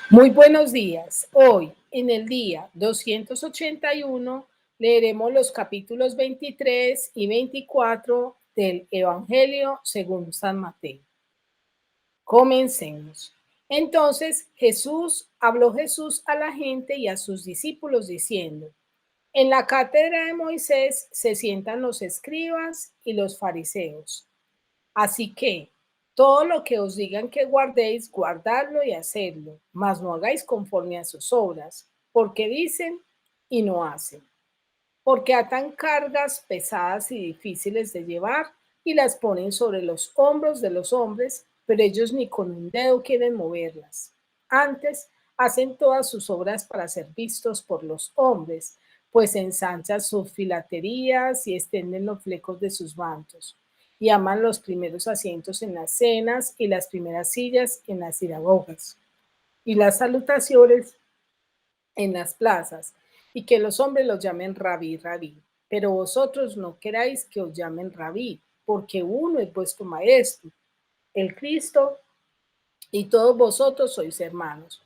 Muy buenos días. Hoy, en el día 281, leeremos los capítulos 23 y 24 del Evangelio según San Mateo. Comencemos. Entonces habló Jesús a la gente y a sus discípulos diciendo: en la cátedra de Moisés se sientan los escribas y los fariseos. Así que todo lo que os digan que guardéis, guardadlo y hacedlo, mas no hagáis conforme a sus obras, porque dicen y no hacen. Porque atan cargas pesadas y difíciles de llevar y las ponen sobre los hombros de los hombres, pero ellos ni con un dedo quieren moverlas. Antes, hacen todas sus obras para ser vistos por los hombres, pues ensanchan sus filaterías y extienden los flecos de sus mantos, y aman los primeros asientos en las cenas y las primeras sillas en las sinagogas, y las salutaciones en las plazas, y que los hombres los llamen rabí, rabí. Pero vosotros no queráis que os llamen rabí, porque uno es vuestro maestro, el Cristo, y todos vosotros sois hermanos.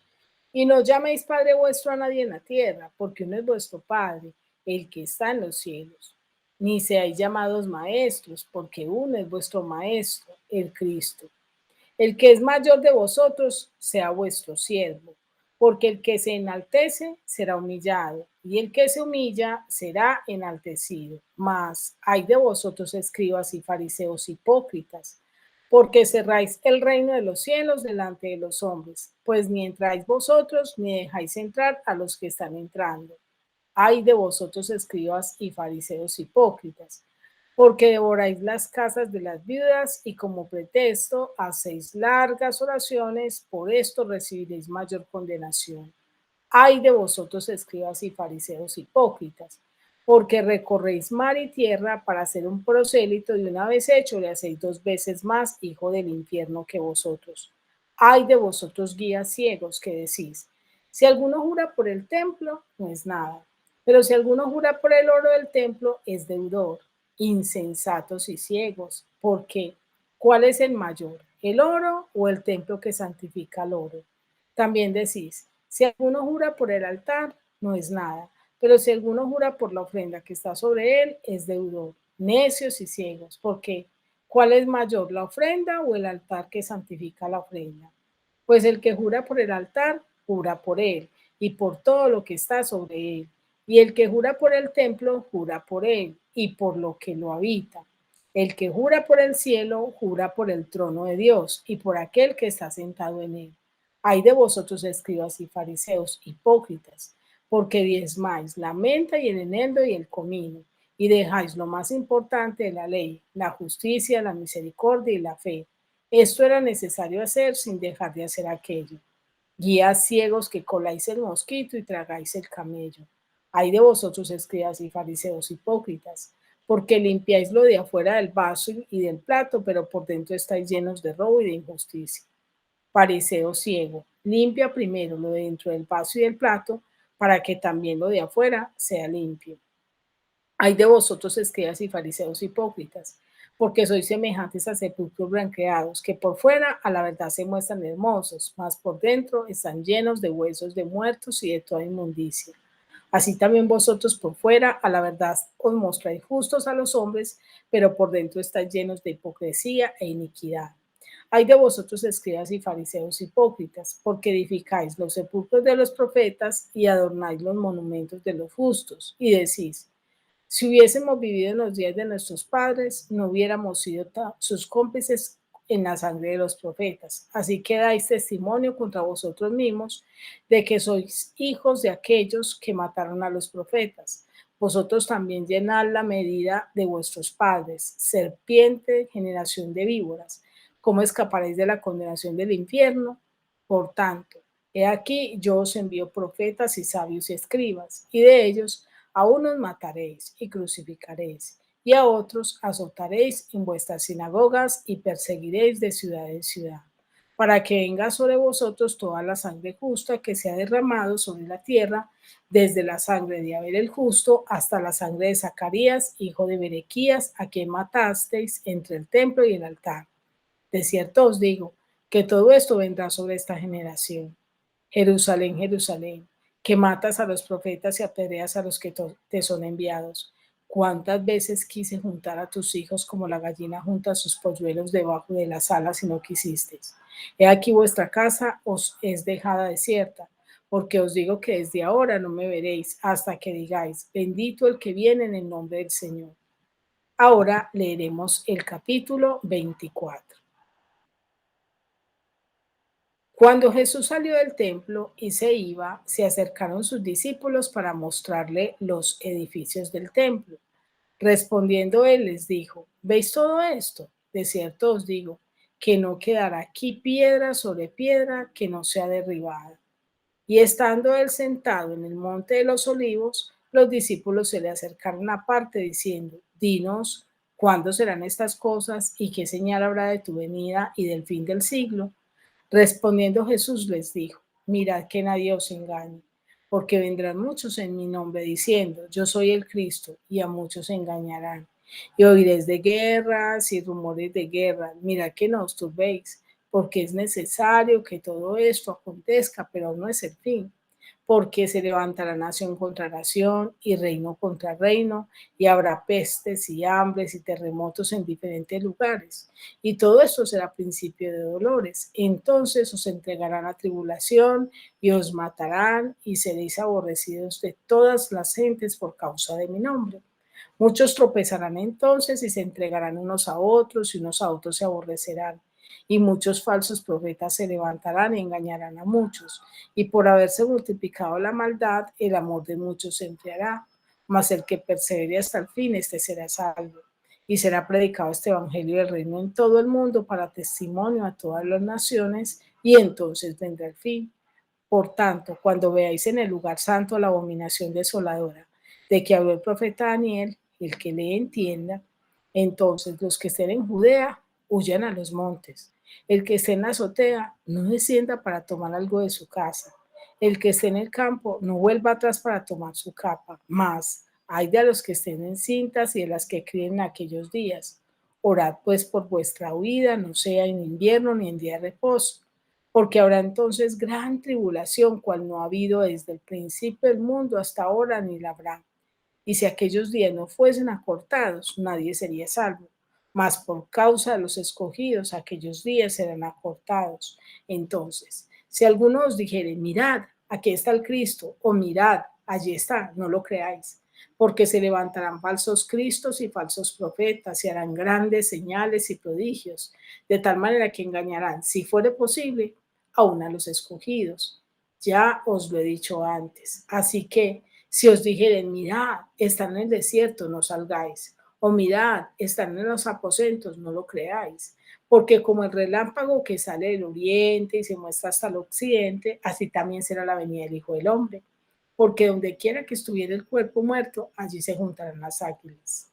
Y no llaméis Padre vuestro a nadie en la tierra, porque uno es vuestro Padre, el que está en los cielos. Ni seáis llamados maestros, porque uno es vuestro Maestro, el Cristo. El que es mayor de vosotros sea vuestro siervo, porque el que se enaltece será humillado, y el que se humilla será enaltecido. Mas hay de vosotros, escribas y fariseos hipócritas, porque cerráis el reino de los cielos delante de los hombres, pues ni entráis vosotros, ni dejáis entrar a los que están entrando. Ay de vosotros, escribas y fariseos hipócritas, porque devoráis las casas de las viudas y como pretexto hacéis largas oraciones, por esto recibiréis mayor condenación. Ay de vosotros, escribas y fariseos hipócritas, porque recorréis mar y tierra para ser un prosélito, y una vez hecho le hacéis dos veces más hijo del infierno que vosotros. Ay de vosotros, guías ciegos, que decís: si alguno jura por el templo, no es nada, pero si alguno jura por el oro del templo, es deudor. Insensatos y ciegos, porque ¿cuál es el mayor, el oro o el templo que santifica el oro? También decís: si alguno jura por el altar, no es nada, pero si alguno jura por la ofrenda que está sobre él, es deudor. Necios y ciegos, porque ¿cuál es mayor, la ofrenda o el altar que santifica la ofrenda? Pues el que jura por el altar, jura por él y por todo lo que está sobre él. Y el que jura por el templo, jura por él y por lo que lo habita. El que jura por el cielo, jura por el trono de Dios y por aquel que está sentado en él. Ay de vosotros, escribas y fariseos hipócritas, porque diezmáis la menta y el eneldo y el comino, y dejáis lo más importante de la ley, la justicia, la misericordia y la fe. Esto era necesario hacer sin dejar de hacer aquello. Guías ciegos, que coláis el mosquito y tragáis el camello. Ay de vosotros, escribas y fariseos hipócritas, porque limpiáis lo de afuera del vaso y del plato, pero por dentro estáis llenos de robo y de injusticia. Fariseo ciego, limpia primero lo de dentro del vaso y del plato, para que también lo de afuera sea limpio. Hay de vosotros, escribas y fariseos hipócritas, porque sois semejantes a sepulcros blanqueados, que por fuera a la verdad se muestran hermosos, mas por dentro están llenos de huesos de muertos y de toda inmundicia. Así también vosotros por fuera a la verdad os mostráis justos a los hombres, pero por dentro estáis llenos de hipocresía e iniquidad. Hay de vosotros, escribas y fariseos hipócritas, porque edificáis los sepulcros de los profetas y adornáis los monumentos de los justos, y decís: si hubiésemos vivido en los días de nuestros padres, no hubiéramos sido sus cómplices en la sangre de los profetas. Así que dais testimonio contra vosotros mismos de que sois hijos de aquellos que mataron a los profetas. Vosotros también llenad la medida de vuestros padres, serpiente, generación de víboras. ¿Cómo escaparéis de la condenación del infierno? Por tanto, he aquí yo os envío profetas y sabios y escribas, y de ellos a unos mataréis y crucificaréis, y a otros azotaréis en vuestras sinagogas y perseguiréis de ciudad en ciudad, para que venga sobre vosotros toda la sangre justa que se ha derramado sobre la tierra, desde la sangre de Abel el justo hasta la sangre de Zacarías, hijo de Berequías, a quien matasteis entre el templo y el altar. De cierto os digo que todo esto vendrá sobre esta generación. Jerusalén, Jerusalén, que matas a los profetas y apedreas a los que te son enviados. ¿Cuántas veces quise juntar a tus hijos como la gallina junta sus polluelos debajo de las alas y no quisisteis? He aquí vuestra casa os es dejada desierta, porque os digo que desde ahora no me veréis hasta que digáis, bendito el que viene en el nombre del Señor. Ahora leeremos el capítulo 24. Cuando Jesús salió del templo y se iba, se acercaron sus discípulos para mostrarle los edificios del templo. Respondiendo él les dijo, ¿veis todo esto? De cierto os digo, que no quedará aquí piedra sobre piedra que no sea derribada. Y estando él sentado en el monte de los olivos, los discípulos se le acercaron aparte diciendo, dinos, ¿cuándo serán estas cosas y qué señal habrá de tu venida y del fin del siglo? Respondiendo Jesús les dijo, mirad que nadie os engañe, porque vendrán muchos en mi nombre diciendo, yo soy el Cristo, y a muchos engañarán. Y oiréis de guerras y rumores de guerra. Mirad que no os turbéis, porque es necesario que todo esto acontezca, pero aún no es el fin, porque se levantará nación contra nación y reino contra reino, y habrá pestes y hambres y terremotos en diferentes lugares. Y todo esto será principio de dolores. Entonces os entregarán a tribulación y os matarán y seréis aborrecidos de todas las gentes por causa de mi nombre. Muchos tropezarán entonces y se entregarán unos a otros y unos a otros se aborrecerán. Y muchos falsos profetas se levantarán y engañarán a muchos. Y por haberse multiplicado la maldad, el amor de muchos se enfriará. Mas el que persevere hasta el fin, este será salvo. Y será predicado este evangelio del reino en todo el mundo para testimonio a todas las naciones, y entonces vendrá el fin. Por tanto, cuando veáis en el lugar santo la abominación desoladora de que habló el profeta Daniel, el que le entienda, entonces los que estén en Judea huyan a los montes. El que esté en la azotea no descienda para tomar algo de su casa. El que esté en el campo no vuelva atrás para tomar su capa. Más, hay de los que estén en cintas y de las que críen en aquellos días. Orad pues por vuestra huida, no sea en invierno ni en día de reposo, porque habrá entonces gran tribulación, cual no ha habido desde el principio del mundo hasta ahora ni la habrá. Y si aquellos días no fuesen acortados, nadie sería salvo. Mas por causa de los escogidos, aquellos días serán acortados. Entonces, si alguno os dijere, mirad, aquí está el Cristo, o mirad, allí está, no lo creáis, porque se levantarán falsos cristos y falsos profetas y harán grandes señales y prodigios, de tal manera que engañarán, si fuere posible, aún a los escogidos. Ya os lo he dicho antes. Así que, si os dijeren, mirad, están en el desierto, no salgáis. O mirad, están en los aposentos, no lo creáis. Porque como el relámpago que sale del oriente y se muestra hasta el occidente, así también será la venida del Hijo del Hombre. Porque donde quiera que estuviera el cuerpo muerto, allí se juntarán las águilas.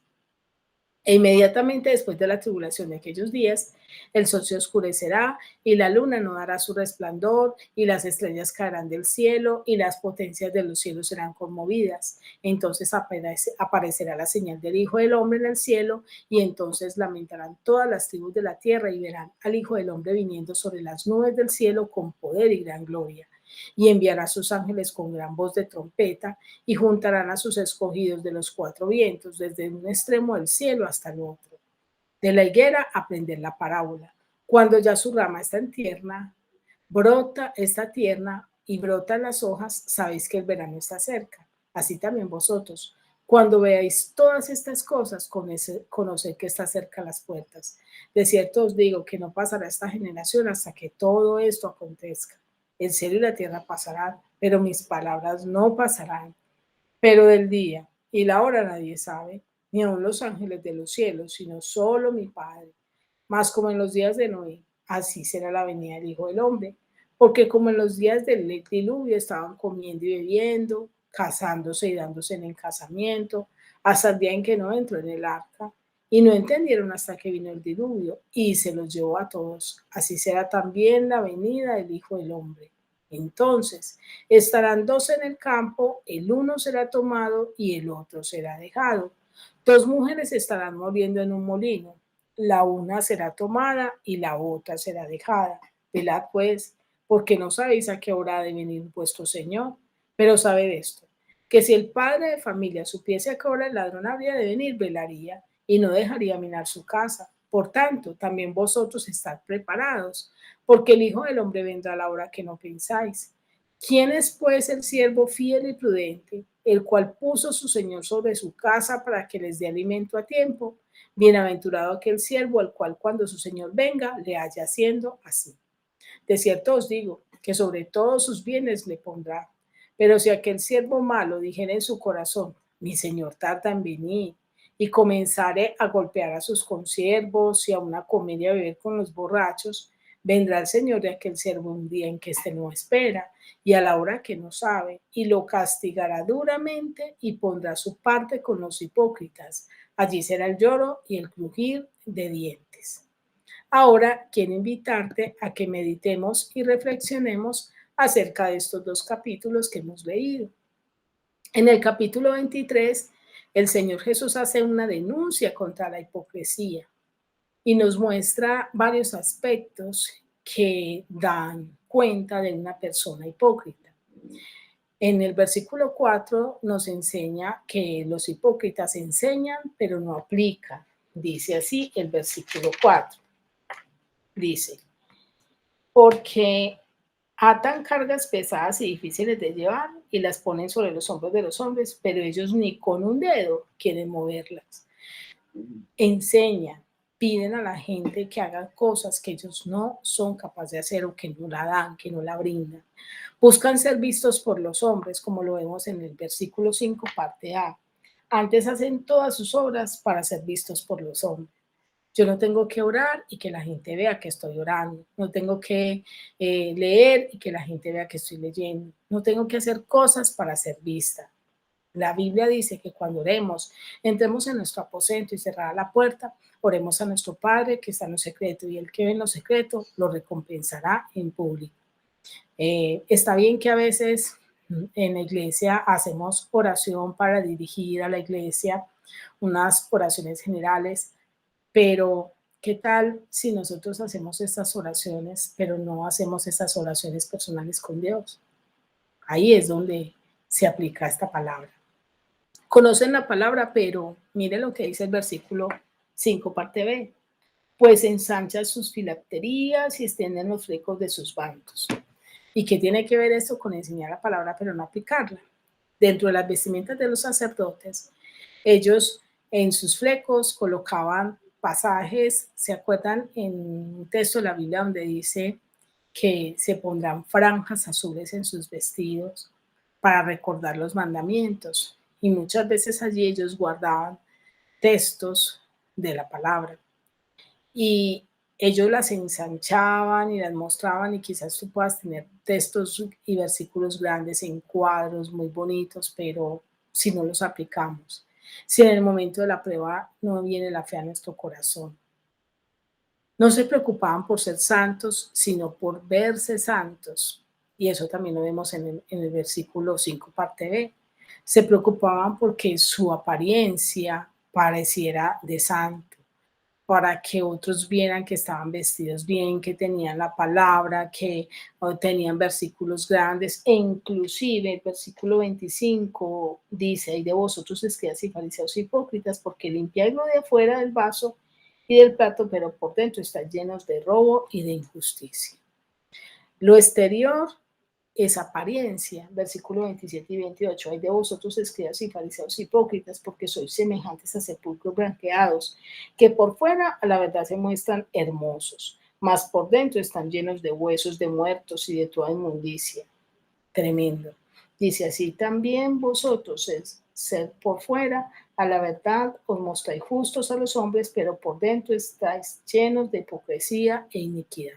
E inmediatamente después de la tribulación de aquellos días, el sol se oscurecerá y la luna no dará su resplandor y las estrellas caerán del cielo y las potencias de los cielos serán conmovidas. Entonces aparecerá la señal del Hijo del Hombre en el cielo y entonces lamentarán todas las tribus de la tierra y verán al Hijo del Hombre viniendo sobre las nubes del cielo con poder y gran gloria. Y enviará a sus ángeles con gran voz de trompeta y juntarán a sus escogidos de los cuatro vientos, desde un extremo del cielo hasta el otro. De la higuera aprender la parábola. Cuando ya su rama está en tierna, brota, está tierna y brotan las hojas, sabéis que el verano está cerca. Así también vosotros. Cuando veáis todas estas cosas, conoced que está cerca las puertas. De cierto os digo que no pasará esta generación hasta que todo esto acontezca. El cielo y la tierra pasarán, pero mis palabras no pasarán. Pero del día y la hora nadie sabe, ni aun los ángeles de los cielos, sino solo mi Padre. Mas como en los días de Noé, así será la venida del Hijo del Hombre. Porque como en los días del diluvio estaban comiendo y bebiendo, casándose y dándose en casamiento, hasta el día en que no entró en el arca, y no entendieron hasta que vino el diluvio, y se los llevó a todos. Así será también la venida del Hijo del Hombre. Entonces, estarán dos en el campo, el uno será tomado y el otro será dejado. Dos mujeres estarán moliendo en un molino, la una será tomada y la otra será dejada. Velad pues, porque no sabéis a qué hora ha de venir vuestro Señor. Pero sabed esto, que si el padre de familia supiese a qué hora el ladrón habría de venir, velaría y no dejaría minar su casa. Por tanto, también vosotros estad preparados, porque el Hijo del Hombre vendrá a la hora que no pensáis. ¿Quién es pues el siervo fiel y prudente, el cual puso su Señor sobre su casa para que les dé alimento a tiempo? Bienaventurado aquel siervo al cual cuando su Señor venga le haya haciendo así. De cierto os digo que sobre todos sus bienes le pondrá. Pero si aquel siervo malo dijera en su corazón, mi señor tarda en venir, y comenzare a golpear a sus consiervos y a una comer y a beber con los borrachos, vendrá el señor de aquel siervo un día en que éste no espera y a la hora que no sabe, y lo castigará duramente y pondrá su parte con los hipócritas. Allí será el lloro y el crujir de dientes. Ahora quiero invitarte a que meditemos y reflexionemos acerca de estos dos capítulos que hemos leído. En el capítulo 23, el Señor Jesús hace una denuncia contra la hipocresía y nos muestra varios aspectos que dan cuenta de una persona hipócrita. En el versículo 4 nos enseña que los hipócritas enseñan, pero no aplican. Dice así el versículo 4. Dice, porque atan cargas pesadas y difíciles de llevar y las ponen sobre los hombros de los hombres, pero ellos ni con un dedo quieren moverlas. Enseñan, piden a la gente que hagan cosas que ellos no son capaces de hacer o que no la dan, que no la brindan. Buscan ser vistos por los hombres, como lo vemos en el versículo 5, parte A. Antes hacen todas sus obras para ser vistos por los hombres. Yo no tengo que orar y que la gente vea que estoy orando. No tengo que leer y que la gente vea que estoy leyendo. No tengo que hacer cosas para ser vista. La Biblia dice que cuando oremos, entremos en nuestro aposento y cerrada la puerta, oremos a nuestro Padre que está en lo secreto y el que ve en lo secreto lo recompensará en público. Está bien que a veces en la iglesia hacemos oración para dirigir a la iglesia, unas oraciones generales, pero, ¿qué tal si nosotros hacemos estas oraciones, pero no hacemos esas oraciones personales con Dios? Ahí es donde se aplica esta palabra. Conocen la palabra, pero mire lo que dice el versículo 5, parte B. Pues ensancha sus filacterías y extienden los flecos de sus bancos. ¿Y qué tiene que ver esto con enseñar la palabra, pero no aplicarla? Dentro de las vestimentas de los sacerdotes, ellos en sus flecos colocaban pasajes, ¿se acuerdan en un texto de la Biblia donde dice que se pondrán franjas azules en sus vestidos para recordar los mandamientos? Y muchas veces allí ellos guardaban textos de la palabra y ellos las ensanchaban y las mostraban y quizás tú puedas tener textos y versículos grandes en cuadros muy bonitos, pero si no los aplicamos, si en el momento de la prueba no viene la fe a nuestro corazón. No se preocupaban por ser santos, sino por verse santos. Y eso también lo vemos en el versículo 5, parte B. Se preocupaban porque su apariencia pareciera de santo, para que otros vieran que estaban vestidos bien, que tenían la palabra, que tenían versículos grandes, e inclusive el versículo 25 dice, hay de vosotros escribas y fariseos hipócritas, porque limpiáis lo de afuera del vaso y del plato, pero por dentro están llenos de robo y de injusticia. Lo exterior es apariencia, versículo 27 y 28. Hay de vosotros escribas y fariseos hipócritas, porque sois semejantes a sepulcros blanqueados, que por fuera a la verdad se muestran hermosos, mas por dentro están llenos de huesos de muertos y de toda inmundicia. Tremendo. Dice así, también vosotros ser por fuera a la verdad os mostráis justos a los hombres, pero por dentro estáis llenos de hipocresía e iniquidad.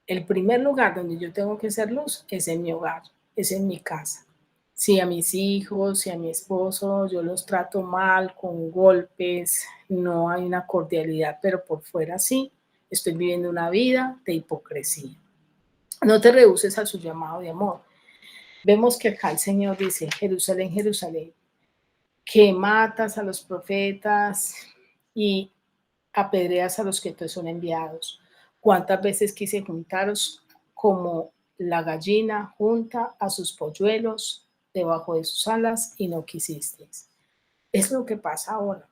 El primer lugar donde yo tengo que ser luz es en mi hogar, es en mi casa. Si a mis hijos, si a mi esposo yo los trato mal, con golpes, no hay una cordialidad, pero por fuera sí, estoy viviendo una vida de hipocresía. No te rehuses a su llamado de amor. Vemos que acá el Señor dice, Jerusalén, Jerusalén, que matas a los profetas y apedreas a los que te son enviados. ¿Cuántas veces quise juntaros como la gallina junta a sus polluelos debajo de sus alas y no quisisteis? Es lo que pasa ahora.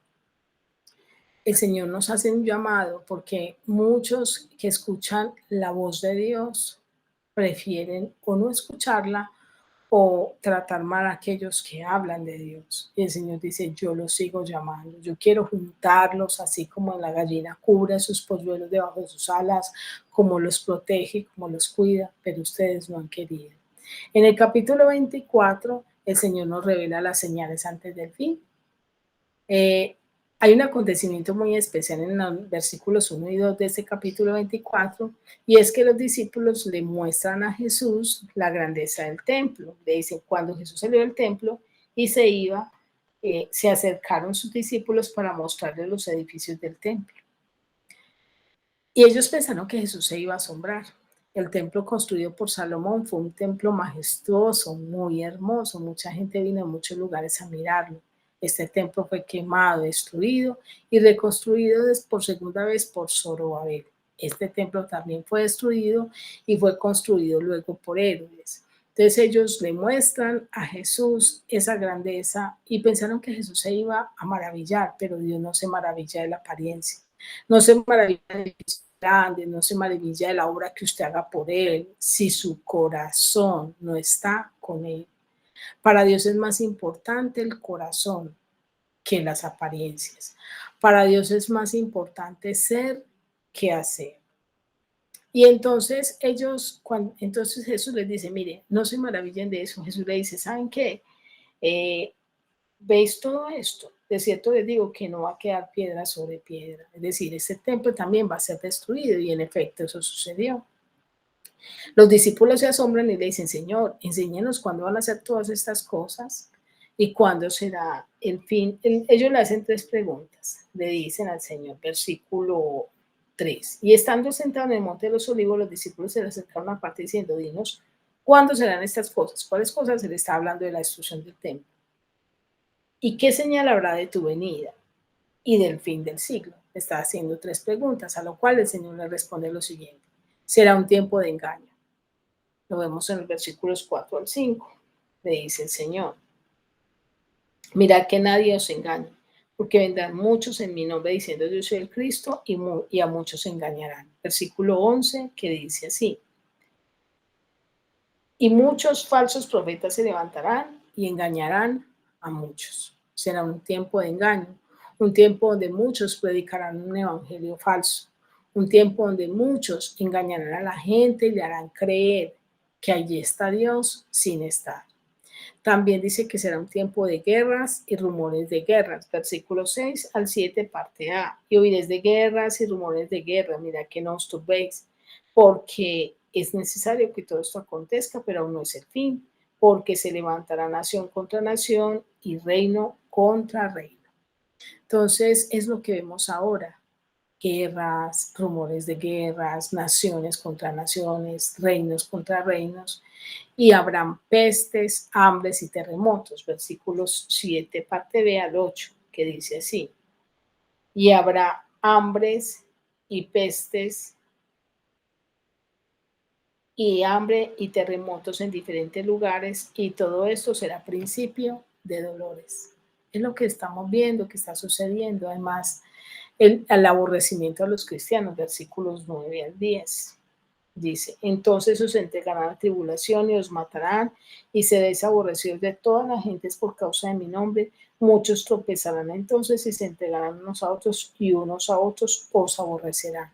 El Señor nos hace un llamado porque muchos que escuchan la voz de Dios prefieren o no escucharla o tratar mal a aquellos que hablan de Dios. Y el Señor dice, yo los sigo llamando, yo quiero juntarlos así como la gallina cubre a sus polluelos debajo de sus alas, como los protege, como los cuida, pero ustedes no han querido. En el capítulo 24, el Señor nos revela las señales antes del fin. Eh, Hay un acontecimiento muy especial en los versículos 1 y 2 de este capítulo 24, y es que los discípulos le muestran a Jesús la grandeza del templo. Le dicen, cuando Jesús salió del templo y se iba, se acercaron sus discípulos para mostrarle los edificios del templo. Y ellos pensaron que Jesús se iba a asombrar. El templo construido por Salomón fue un templo majestuoso, muy hermoso. Mucha gente vino de muchos lugares a mirarlo. Este templo fue quemado, destruido y reconstruido por segunda vez por Zorobabel. Este templo también fue destruido y fue construido luego por héroes. Entonces ellos le muestran a Jesús esa grandeza y pensaron que Jesús se iba a maravillar, pero Dios no se maravilla de la apariencia. No se maravilla de grande, no se maravilla de la obra que usted haga por él, si su corazón no está con él. Para Dios es más importante el corazón que las apariencias. Para Dios es más importante ser que hacer. Y entonces entonces Jesús les dice, mire, no se maravillen de eso. Jesús le dice, ¿saben qué? Eh, ¿Veis todo esto? De cierto les digo que no va a quedar piedra sobre piedra. Es decir, este templo también va a ser destruido y en efecto eso sucedió. Los discípulos se asombran y le dicen, Señor, enséñanos cuándo van a hacer todas estas cosas y cuándo será el fin. Ellos le hacen tres preguntas. Le dicen al Señor, versículo 3. Y estando sentado en el monte de los olivos, los discípulos se le acercaron aparte diciendo, dinos, ¿cuándo serán estas cosas? ¿Cuáles cosas? Se le está hablando de la destrucción del templo. ¿Y qué señal habrá de tu venida y del fin del siglo? Está haciendo tres preguntas, a lo cual el Señor le responde lo siguiente. Será un tiempo de engaño. Lo vemos en los versículos 4 al 5. Le dice el Señor, mirad que nadie os engañe, porque vendrán muchos en mi nombre diciendo yo soy el Cristo y a muchos engañarán. Versículo 11 que dice así, y muchos falsos profetas se levantarán y engañarán a muchos. Será un tiempo de engaño, un tiempo donde muchos predicarán un evangelio falso, un tiempo donde muchos engañarán a la gente y le harán creer que allí está Dios sin estar. También dice que será un tiempo de guerras y rumores de guerras, versículo 6 al 7, parte A. Y oiréis de guerras y rumores de guerra, mira que no os turbéis, porque es necesario que todo esto acontezca, pero aún no es el fin, porque se levantará nación contra nación y reino contra reino. Entonces es lo que vemos ahora, guerras, rumores de guerras, naciones contra naciones, reinos contra reinos, y habrán pestes, hambres y terremotos, versículos 7, parte B al 8, que dice así, y habrá hambres y pestes y hambre y terremotos en diferentes lugares, y todo esto será principio de dolores. Es lo que estamos viendo que está sucediendo. Además, el aborrecimiento a los cristianos, versículos 9 al 10. Dice, entonces os entregarán a tribulación y os matarán y seréis aborrecidos de todas las gentes por causa de mi nombre. Muchos tropezarán entonces y se entregarán unos a otros y unos a otros os aborrecerán.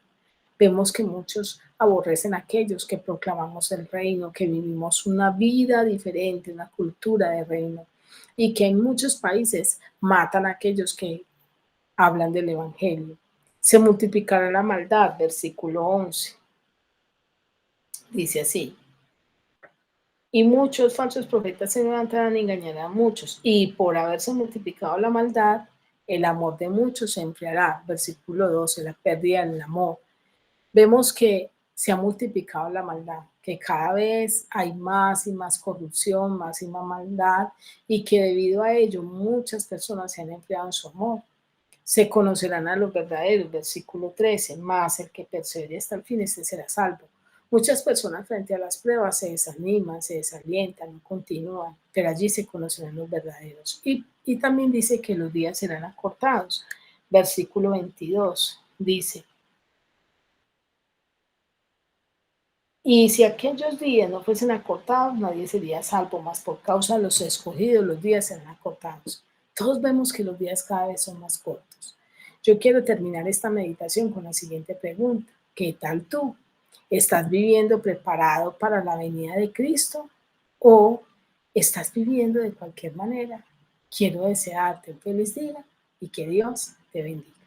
Vemos que muchos aborrecen a aquellos que proclamamos el reino, que vivimos una vida diferente, una cultura de reino, y que en muchos países matan a aquellos que hablan del evangelio. Se multiplicará la maldad, versículo 11. Dice así, y muchos falsos profetas se levantarán y engañarán a muchos, y por haberse multiplicado la maldad, el amor de muchos se enfriará. Versículo 12, la pérdida del amor. Vemos que se ha multiplicado la maldad, que cada vez hay más y más corrupción, más y más maldad, y que debido a ello muchas personas se han enfriado en su amor. Se conocerán a los verdaderos, versículo 13, más el que persevere hasta el fin, este será salvo. Muchas personas frente a las pruebas se desaniman, se desalientan, no continúan, pero allí se conocerán los verdaderos. Y también dice que los días serán acortados. Versículo 22 dice, y si aquellos días no fuesen acortados, nadie sería salvo, mas por causa de los escogidos los días serán acortados. Todos vemos que los días cada vez son más cortos. Yo quiero terminar esta meditación con la siguiente pregunta. ¿Qué tal tú? ¿Estás viviendo preparado para la venida de Cristo o estás viviendo de cualquier manera? Quiero desearte un feliz día y que Dios te bendiga.